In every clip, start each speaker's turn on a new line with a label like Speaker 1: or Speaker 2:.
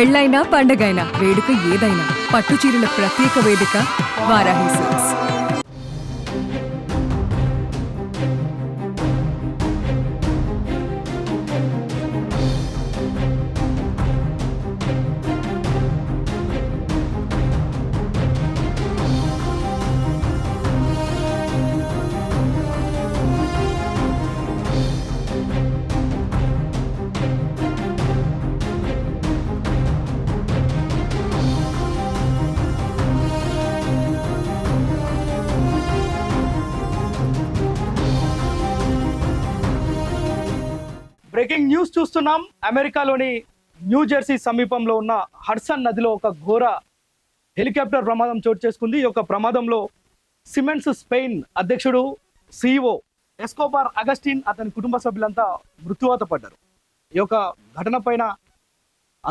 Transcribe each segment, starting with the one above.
Speaker 1: పెళ్ళైనా పండగైనా వేడుక ఏదైనా పట్టు చీరల ప్రత్యేక వేదిక వారాహి సిల్క్స్.
Speaker 2: బ్రేకింగ్ న్యూస్ చూస్తున్నాం. అమెరికాలోని న్యూ జెర్సీ సమీపంలో ఉన్న హడ్సన్ నదిలో ఒక ఘోర హెలికాప్టర్ ప్రమాదం చోటు చేసుకుంది. ఈ యొక్క ప్రమాదంలో సిమెంట్స్ స్పెయిన్ అధ్యక్షుడు సిఇఓ ఎస్కోబార్ అగస్టిన్ అతని కుటుంబ సభ్యులంతా మృత్యువాత పడ్డారు. ఈ యొక్క ఘటన పైన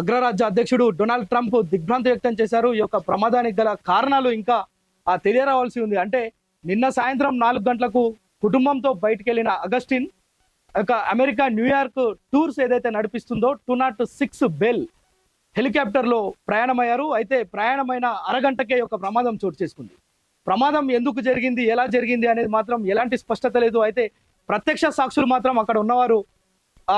Speaker 2: అగ్రరాజ్య అధ్యక్షుడు డొనాల్డ్ ట్రంప్ దిగ్భ్రాంతి వ్యక్తం చేశారు. ఈ యొక్క ప్రమాదానికి గల కారణాలు ఇంకా తెలియరావాల్సి ఉంది. అంటే నిన్న సాయంత్రం 4 గంటలకు కుటుంబంతో బయటికి వెళ్ళిన అగస్టిన్ అమెరికా న్యూయార్క్ టూర్స్ ఏదైతే నడిపిస్తుందో 206 బెల్ హెలికాప్టర్లో ప్రయాణమయ్యారు. అయితే ప్రయాణమైన అరగంటకే ఒక ప్రమాదం చోటు చేసుకుంది. ప్రమాదం ఎందుకు జరిగింది, ఎలా జరిగింది అనేది మాత్రం ఎలాంటి స్పష్టత లేదు. అయితే ప్రత్యక్ష సాక్షులు మాత్రం అక్కడ ఉన్నవారు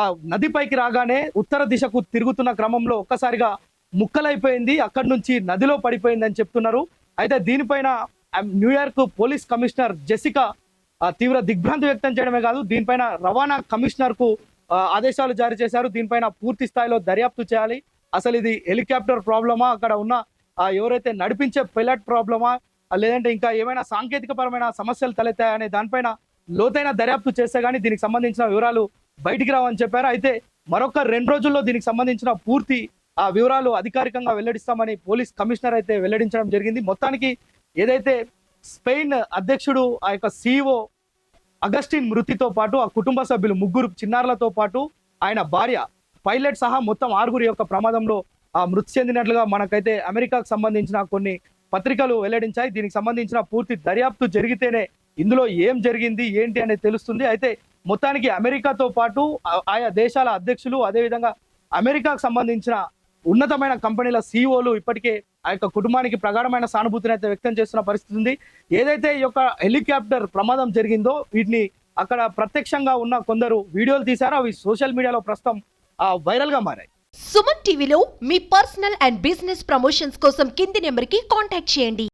Speaker 2: ఆ నదిపైకి రాగానే ఉత్తర దిశకు తిరుగుతున్న క్రమంలో ఒక్కసారిగా ముక్కలైపోయింది, అక్కడి నుంచి నదిలో పడిపోయింది అని చెప్తున్నారు. అయితే దీనిపైన న్యూయార్క్ పోలీస్ కమిషనర్ జెసికా తీవ్ర దిగ్భ్రాంతి వ్యక్తం చేయడమే కాదు, దీనిపైన రవాణా కమిషనర్ కు ఆదేశాలు జారీ చేశారు. దీనిపైన పూర్తి స్థాయిలో దర్యాప్తు చేయాలి. అసలు ఇది హెలికాప్టర్ ప్రాబ్లమా, అక్కడ ఉన్న ఎవరైతే నడిపించే పైలట్ ప్రాబ్లమా, లేదంటే ఇంకా ఏమైనా సాంకేతిక పరమైన సమస్యలు తలెత్తాయనే దానిపైన లోతైన దర్యాప్తు చేస్తే గానీ దీనికి సంబంధించిన వివరాలు బయటికి రావని చెప్పారు. అయితే మరొక 2 రోజుల్లో దీనికి సంబంధించిన పూర్తి వివరాలు అధికారికంగా వెల్లడిస్తామని పోలీస్ కమిషనర్ అయితే వెల్లడించడం జరిగింది. మొత్తానికి ఏదైతే స్పెయిన్ అధ్యక్షుడు ఆ యొక్క సిఇఓ అగస్టిన్ మృతితో పాటు ఆ కుటుంబ సభ్యులు 3 చిన్నారులతో పాటు ఆయన భార్య, పైలట్ సహా మొత్తం 6 యొక్క ప్రమాదంలో మృతి చెందినట్లుగా మనకైతే అమెరికాకు సంబంధించిన కొన్ని పత్రికలు వెల్లడించాయి. దీనికి సంబంధించిన పూర్తి దర్యాప్తు జరిగితేనే ఇందులో ఏం జరిగింది ఏంటి అనేది తెలుస్తుంది. అయితే మొత్తానికి అమెరికాతో పాటు ఆయా దేశాల అధ్యక్షులు, అదేవిధంగా అమెరికాకు సంబంధించిన ఉన్నతమైన కంపెనీల సిఇఓలు ఇప్పటికే ఆ యొక్క కుటుంబానికి ప్రగాఢమైన సానుభూతిని అయితే వ్యక్తం చేస్తున్న పరిస్థితి ఉంది. ఏదైతే ఈ యొక్క హెలికాప్టర్ ప్రమాదం జరిగిందో వీటిని అక్కడ ప్రత్యక్షంగా ఉన్న కొందరు వీడియోలు తీశారో అవి సోషల్ మీడియాలో ప్రస్తుతం వైరల్ గా మారాయి.
Speaker 3: సుమన్ టీవీలో మీ పర్సనల్ అండ్ బిజినెస్ ప్రమోషన్స్ కోసం కింది నెంబర్కి కాంటాక్ట్ చేయండి.